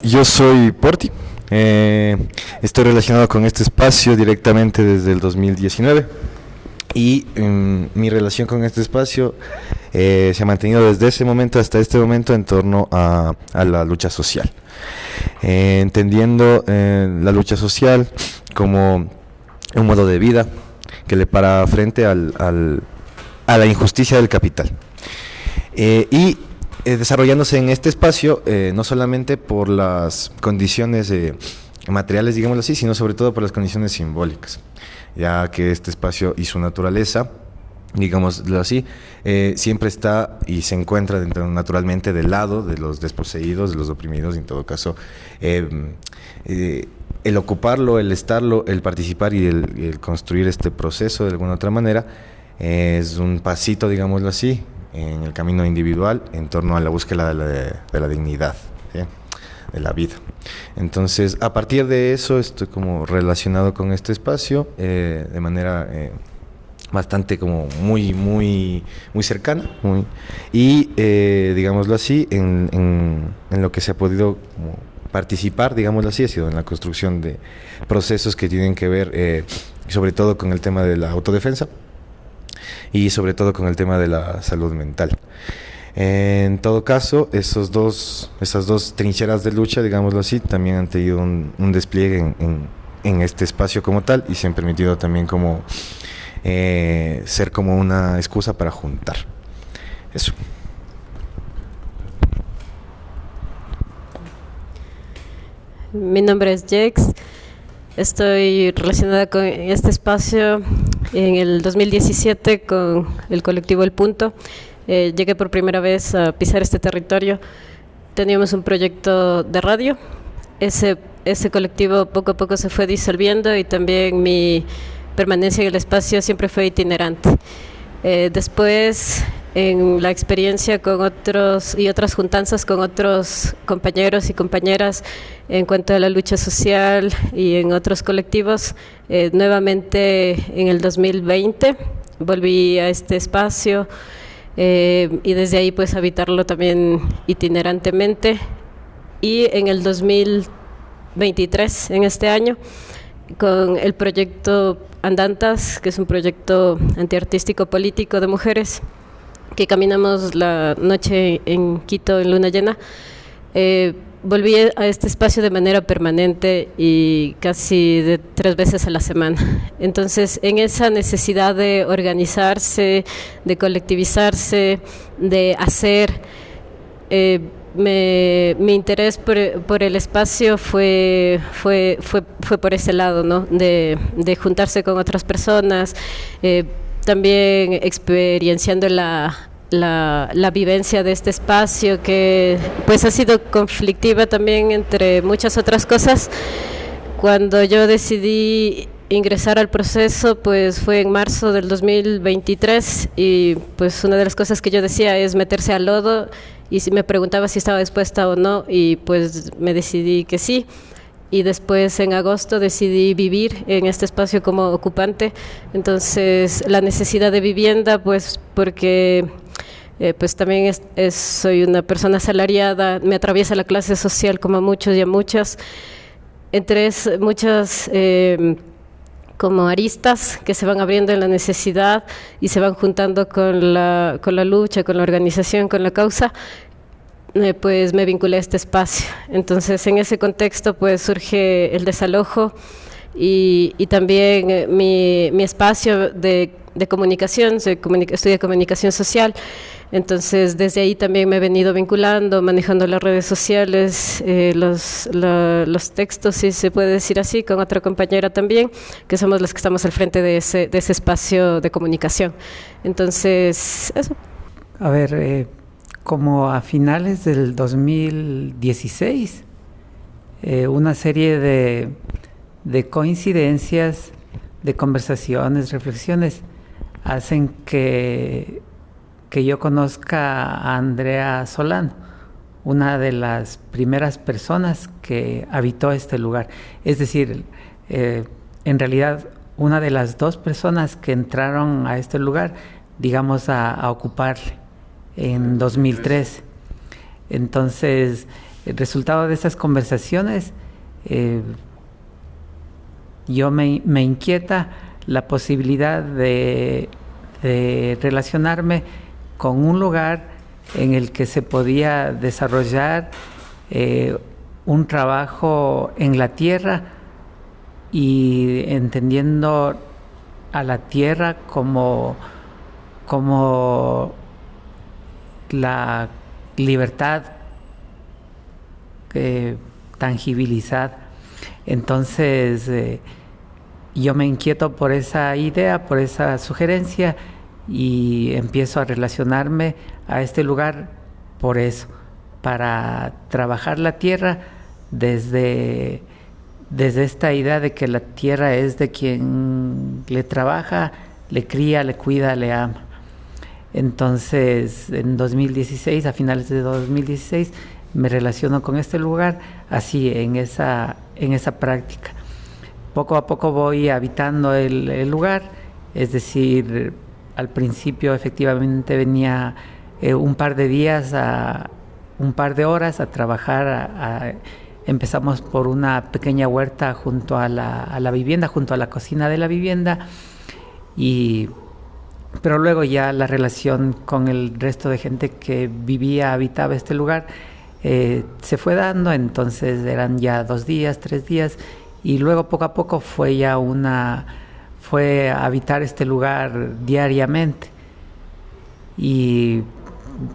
Yo soy Porti. Estoy relacionado con este espacio directamente desde el 2019 y mi relación con este espacio se ha mantenido desde ese momento hasta este momento en torno a la lucha social, entendiendo la lucha social como un modo de vida que le para frente a la injusticia del capital. Y desarrollándose en este espacio, no solamente por las condiciones materiales, digámoslo así, sino sobre todo por las condiciones simbólicas, ya que este espacio y su naturaleza, digámoslo así, siempre está y se encuentra naturalmente del lado de los desposeídos, de los oprimidos, y en todo caso, el ocuparlo, el estarlo, el participar y el construir este proceso de alguna otra manera, es un pasito, digámoslo así, en el camino individual en torno a la búsqueda de la dignidad, ¿sí?, de la vida. Entonces, a partir de eso estoy como relacionado con este espacio de manera bastante como muy cercana, y digámoslo así, en lo que se ha podido como participar, digámoslo así, ha sido en la construcción de procesos que tienen que ver sobre todo con el tema de la autodefensa y sobre todo con el tema de la salud mental. En todo caso, esas dos trincheras de lucha, digámoslo así, también han tenido un despliegue en este espacio como tal, y se han permitido también como ser como una excusa para juntar. Eso. Mi nombre es Jex. Estoy relacionada con este espacio en el 2017 con el colectivo El Punto. Llegué por primera vez a pisar este territorio. Teníamos un proyecto de radio. Ese colectivo poco a poco se fue disolviendo, y también mi permanencia en el espacio siempre fue itinerante. Después, en la experiencia con otras juntanzas con otros compañeros y compañeras en cuanto a la lucha social y en otros colectivos, nuevamente en el 2020 volví a este espacio, y desde ahí pues habitarlo también itinerantemente. Y en el 2023, en este año, con el proyecto Andantas, que es un proyecto antiartístico político de mujeres, que caminamos la noche en Quito en luna llena, volví a este espacio de manera permanente y casi de 3 veces a la semana. Entonces, en esa necesidad de organizarse, de colectivizarse, de hacer, mi interés por el espacio fue por ese lado, ¿no? De juntarse con otras personas, también experienciando la vivencia de este espacio, que pues ha sido conflictiva también entre muchas otras cosas. Cuando yo decidí ingresar al proceso, pues fue en marzo del 2023, y pues una de las cosas que yo decía es meterse al lodo, y si me preguntaba si estaba dispuesta o no, y pues me decidí que sí. Y después en agosto decidí vivir en este espacio como ocupante. Entonces la necesidad de vivienda, pues porque pues también soy una persona asalariada, me atraviesa la clase social como a muchos y a muchas, entre muchas como aristas que se van abriendo en la necesidad y se van juntando con la lucha, con la organización, con la causa. Pues me vinculé a este espacio. Entonces, en ese contexto pues surge el desalojo y también mi espacio de comunicación, estudio comunicación social. Entonces, desde ahí también me he venido vinculando, manejando las redes sociales, los textos, si se puede decir así, con otra compañera también, que somos las que estamos al frente de ese espacio de comunicación. Entonces, eso. A ver, como a finales del 2016, una serie de coincidencias, de conversaciones, reflexiones, hacen que yo conozca a Andrea Solano, una de las primeras personas que habitó este lugar. Es decir, en realidad, una de las 2 personas que entraron a este lugar, digamos, a ocuparle en 2013. Entonces, el resultado de esas conversaciones, yo me inquieta la posibilidad de relacionarme con un lugar en el que se podía desarrollar un trabajo en la tierra y entendiendo a la tierra como la libertad tangibilizada. Entonces yo me inquieto por esa idea, por esa sugerencia, y empiezo a relacionarme a este lugar por eso, para trabajar la tierra desde esta idea de que la tierra es de quien le trabaja, le cría, le cuida, le ama. Entonces, en 2016, a finales de 2016, me relaciono con este lugar así, en esa práctica. Poco a poco voy habitando el lugar, es decir, al principio efectivamente venía un par de días, un par de horas a trabajar. Empezamos por una pequeña huerta junto a la vivienda, junto a la cocina de la vivienda, pero luego ya la relación con el resto de gente que habitaba este lugar se fue dando. Entonces eran ya 2 días, 3 días, y luego poco a poco fue a habitar este lugar diariamente.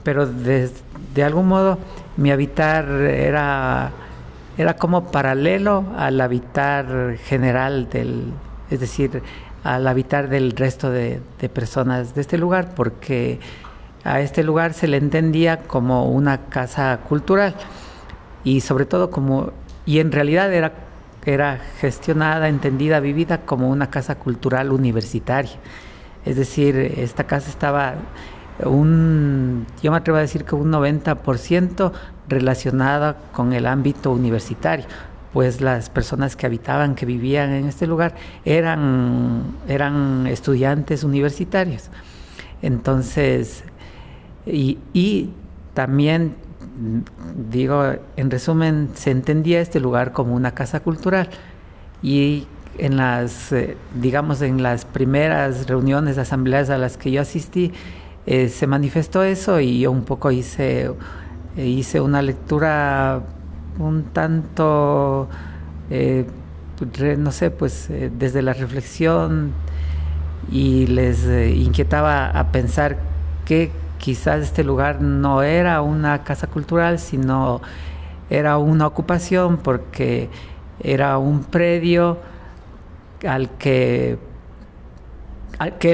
Pero de algún modo mi habitar era como paralelo al habitar general es decir, al habitar del resto de personas de este lugar, porque a este lugar se le entendía como una casa cultural, y sobre todo y en realidad era gestionada, entendida, vivida como una casa cultural universitaria. Es decir, esta casa estaba yo me atrevo a decir que un 90% relacionada con el ámbito universitario, pues las personas que vivían en este lugar eran estudiantes universitarios. Entonces, y también, digo, en resumen, se entendía este lugar como una casa cultural, y en las primeras reuniones, asambleas a las que yo asistí, se manifestó eso, y yo un poco hice una lectura un tanto, no sé, pues desde la reflexión, y les inquietaba a pensar que quizás este lugar no era una casa cultural, sino era una ocupación, porque era un predio al que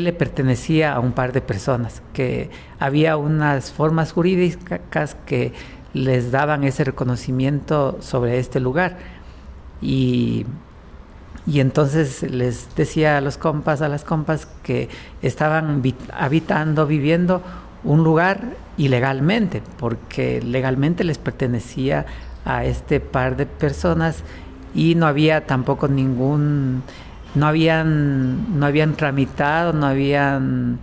le pertenecía a un par de personas, que había unas formas jurídicas que les daban ese reconocimiento sobre este lugar, y entonces les decía a las compas que estaban viviendo un lugar ilegalmente, porque legalmente les pertenecía a este par de personas, y no había tampoco no habían tramitado, no habían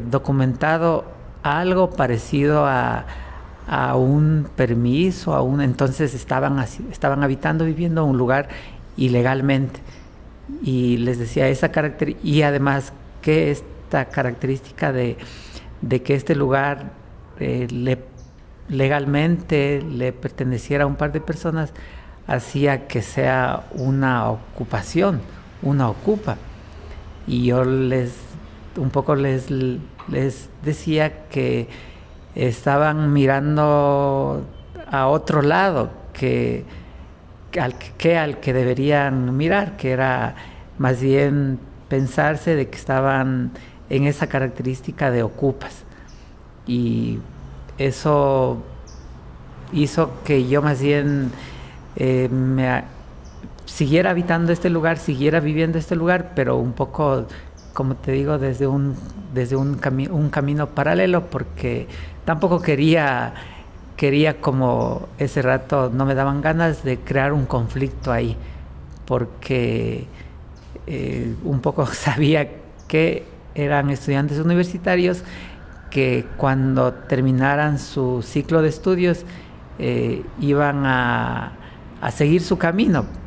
documentado algo parecido a un permiso, entonces estaban viviendo un lugar ilegalmente. Y les decía y además que esta característica de que este lugar legalmente le perteneciera a un par de personas hacía que sea una ocupación, una ocupa. Y yo les decía que estaban mirando a otro lado al que deberían mirar, que era más bien pensarse de que estaban en esa característica de ocupas. Y eso hizo que yo más bien siguiera habitando este lugar, siguiera viviendo este lugar, pero un poco, como te digo, desde un camino paralelo, porque tampoco quería, como ese rato no me daban ganas de crear un conflicto ahí, porque un poco sabía que eran estudiantes universitarios que cuando terminaran su ciclo de estudios iban a seguir su camino.